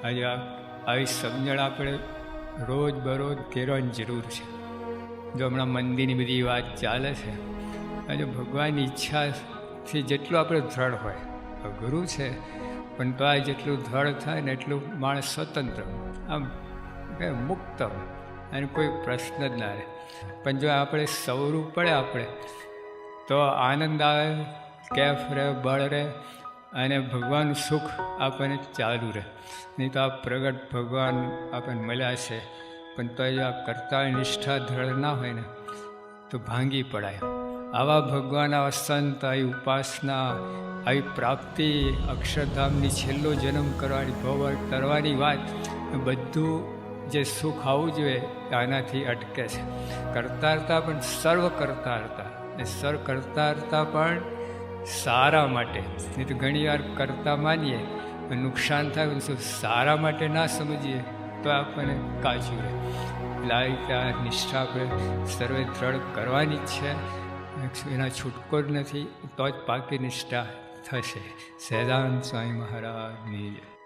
આજે આવી સમજણ આપણે રોજ બરોજ કેળવવાની જરૂર છે. જો હમણાં મંદિરની બધી વાત ચાલે છે, આજે ભગવાનની ઈચ્છાથી જેટલું આપણે દ્રઢ હોય, અઘરું છે પણ તો આ જેટલું દ્રઢ થાય ને એટલું માણસ સ્વતંત્ર, આમ કે મુક્ત, અને કોઈ પ્રશ્ન જ ના રહે. પણ જો આપણે સવરું પડે આપણે તો આનંદ આવે, કેફ રહે, બળ રહે, અને ભગવાનનું સુખ આપણને ચાલુ રહે. નહીં તો આ પ્રગટ ભગવાન આપણને મળ્યા છે પણ તો આ કરતા નિષ્ઠા દ્રઢ ના હોય ને તો ભાંગી પડાય. આવા ભગવાન, આવા સંત, આવી ઉપાસના, આવી પ્રાપ્તિ, અક્ષરધામની છેલ્લો જન્મ કરવાની, ભવ કરવાની વાત, બધું જે સુખ આવવું જોઈએ આનાથી અટકે છે. કરતારતા પણ સર્વ કરતારતા, અને સર્વ કરતારતા પણ સારા માટે. નહીં તો ઘણી વાર કરતા માનીએ નુકસાન થાય, પણ સારા માટે ના સમજીએ તો આપણને કાચું રહે. એટલે આ રીતે આ નિષ્ઠા આપણે સર્વે દ્રઢ કરવાની જ છે, એના છૂટકો જ નથી. તો જ પાકી નિષ્ઠા થશે. સહેજાનંદ સ્વામી મહારાજની જય.